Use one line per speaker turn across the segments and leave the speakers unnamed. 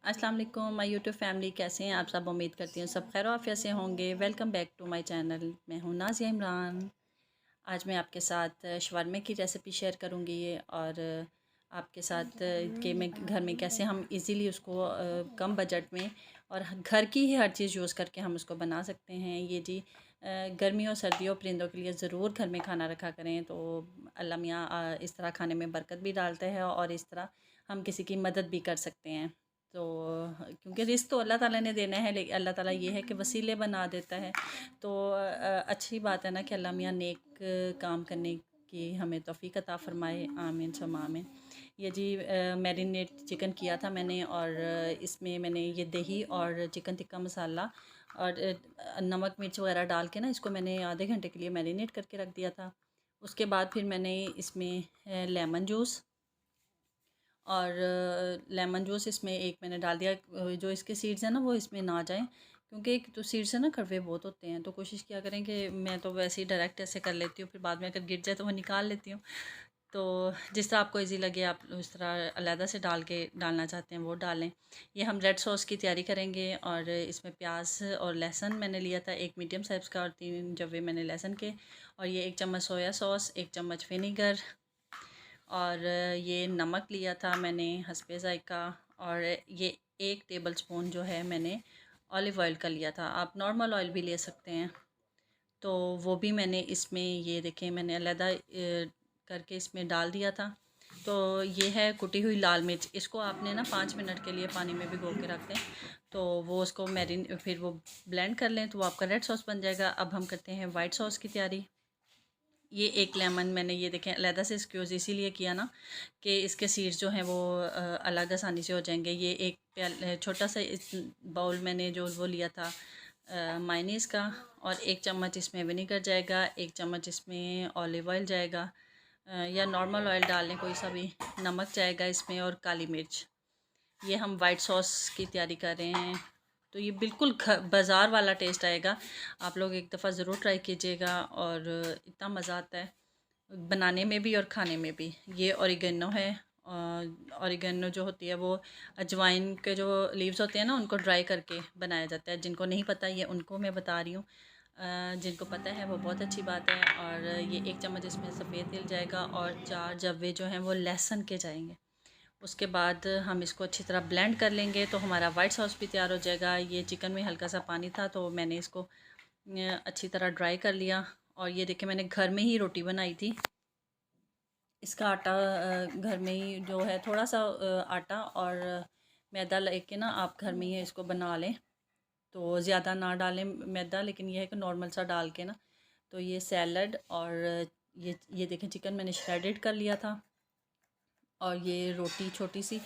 अस्सलाम वालेकुम my YouTube family, कैसे हैं आप सब। उम्मीद करती हूँ सब खैर आफियत से होंगे। Welcome back to my channel. मैं हूँ नाज़िया इमरान। आज मैं आपके साथ शवरमे की रेसिपी शेयर करूँगी और आपके साथ कि मैं घर में कैसे हम इजीली उसको कम बजट में और घर की ही हर चीज़ यूज़ करके हम उसको बना सकते हैं। ये जी गर्मियों सर्दियों परिंदों के लिए ज़रूर घर में खाना रखा करें, तो अल्लाह मियाँ इस तरह खाने में बरकत भी डालते हैं और इस तरह हम किसी की मदद भी कर सकते हैं। तो क्योंकि रिस्क तो अल्लाह ताला ने देना है, लेकिन अल्लाह ताला ये है कि वसीले बना देता है। तो अच्छी बात है ना कि अल्लाह मियाँ नेक काम करने की हमें तौफीक अता फ़रमाए। आमीन सुम आमीन। ये जी मैरिनेट चिकन किया था मैंने और इसमें मैंने ये दही और चिकन टिक्का मसाला और नमक मिर्च वगैरह डाल के ना इसको मैंने आधे घंटे के लिए मैरिनेट करके रख दिया था। उसके बाद फिर मैंने इसमें लेमन जूस और लेमन जूस इसमें एक मैंने डाल दिया। जो इसके सीड्स हैं ना वो इसमें ना जाएं, क्योंकि एक तो सीड्स है ना कड़वे बहुत होते हैं। तो कोशिश किया करें कि मैं तो वैसे ही डायरेक्ट ऐसे कर लेती हूँ, फिर बाद में अगर गिर जाए तो वो निकाल लेती हूँ। तो जिस तरह आपको इजी लगे आप उस तरह अलहदा से डालना चाहते हैं वो डालें। ये हम रेड सॉस की तैयारी करेंगे और इसमें प्याज और लहसुन मैंने लिया था, एक मीडियम साइज़ का और 3 जवे मैंने लहसुन के, और ये 1 चम्मच सोया सॉस, 1 चम्मच विनीगर और ये नमक लिया था मैंने हस्बे ज़ायक़ा, और ये 1 टेबलस्पून जो है मैंने ऑलिव ऑयल का लिया था। आप नॉर्मल ऑयल भी ले सकते हैं। तो वो भी मैंने इसमें ये देखें मैंने अलहदा करके इसमें डाल दिया था। तो ये है कुटी हुई लाल मिर्च, इसको आपने ना 5 मिनट के लिए पानी में भिगो के रख दें, तो वो उसको फिर वो ब्लेंड कर लें तो वो आपका रेड सॉस बन जाएगा। अब हम करते हैं वाइट सॉस की तैयारी। ये 1 लेमन मैंने ये देखें अलहदा से स्क्यूज़ इसीलिए किया ना कि इसके सीड्स जो हैं वो अलग आसानी से हो जाएंगे। ये एक छोटा सा इस बाउल मैंने जो वो लिया था मायनीज़ का, और 1 चम्मच इसमें विनेगर जाएगा, 1 चम्मच इसमें ऑलिव ऑयल जाएगा या नॉर्मल ऑयल डाल लें कोई सा भी, नमक जाएगा इसमें और काली मिर्च। ये हम वाइट सॉस की तैयारी कर रहे हैं। तो ये बिल्कुल बाज़ार वाला टेस्ट आएगा। आप लोग एक दफ़ा ज़रूर ट्राई कीजिएगा और इतना मज़ा आता है बनाने में भी और खाने में भी। ये ओरिगेनो है। ओरिगेनो जो होती है वो अजवाइन के जो लीव्स होते हैं ना उनको ड्राई करके बनाया जाता है। जिनको नहीं पता ये उनको मैं बता रही हूँ, जिनको पता है वो बहुत अच्छी बात है। और ये 1 चम्मच इसमें सफ़ेद तिल जाएगा और 4 जवे जो हैं वो लहसुन के जाएंगे। उसके बाद हम इसको अच्छी तरह ब्लेंड कर लेंगे तो हमारा वाइट सॉस भी तैयार हो जाएगा। ये चिकन में हल्का सा पानी था तो मैंने इसको अच्छी तरह ड्राई कर लिया। और ये देखिए मैंने घर में ही रोटी बनाई थी। इसका आटा घर में ही जो है थोड़ा सा आटा और मैदा लेके ना आप घर में ही इसको बना लें, तो ज़्यादा ना डालें मैदा, लेकिन यह है कि नॉर्मल सा डाल के ना। तो ये सैलड और ये देखें चिकन मैंने श्रेडेड कर लिया था, और ये रोटी छोटी सी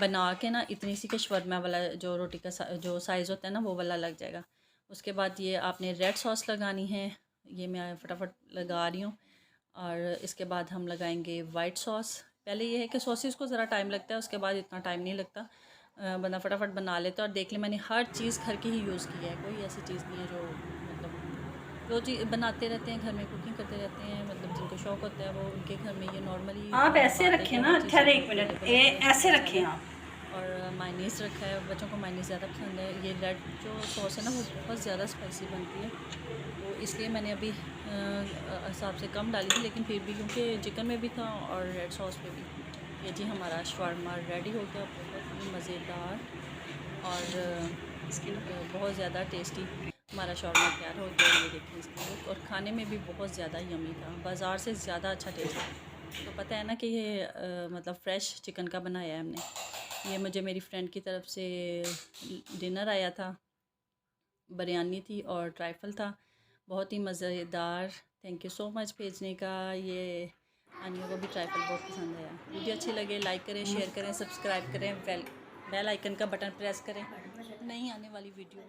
बना के ना इतनी सी कि शवरमा वाला जो रोटी का जो साइज़ होता है ना वो वाला लग जाएगा। उसके बाद ये आपने रेड सॉस लगानी है, ये मैं फटाफट लगा रही हूँ। और इसके बाद हम लगाएंगे वाइट सॉस। पहले ये है कि सॉसेस को ज़रा टाइम लगता है, उसके बाद इतना टाइम नहीं लगता, बंदा फटाफट बना लेता है। और देख ले मैंने हर चीज़ घर की ही यूज़ की है, कोई ऐसी चीज़ नहीं है जो मतलब जो चीज़ बनाते रहते हैं घर में, कुकिंग करते रहते हैं, मतलब जिनको शौक़ होता है वो उनके घर में ये नॉर्मली
आप ऐसे रखें ना, ठहरे 1 मिनट, ऐसे रखें आप।
और मायनीस रखा है, बच्चों को मायनीस ज़्यादा पसंद है। ये रेड जो सॉस है ना वो बहुत ज़्यादा स्पाइसी बनती है, तो इसलिए मैंने अभी हिसाब से कम डाली थी, लेकिन फिर भी क्योंकि चिकन में भी था और रेड सॉस पे भी। ये जी हमारा शवरमा रेडी हो गया, बहुत ही मज़ेदार और बहुत ज़्यादा टेस्टी हमारा शवरमा तैयार हो गया। ये देखिए इसका लुक, और खाने में भी बहुत ज़्यादा यमी था, बाज़ार से ज़्यादा अच्छा टेस्ट है। तो पता है ना कि ये मतलब फ़्रेश चिकन का बनाया है हमने। ये मुझे मेरी फ्रेंड की तरफ से डिनर आया था, बिरयानी थी और ट्राइफल था, बहुत ही मज़ेदार। थैंक यू सो मच भेजने का। ये आनिया को भी ट्राइफल बहुत पसंद आया। वीडियो अच्छी लगे लाइक करें, शेयर करें, सब्सक्राइब करें, बेल आइकन का बटन प्रेस करें नई आने वाली वीडियो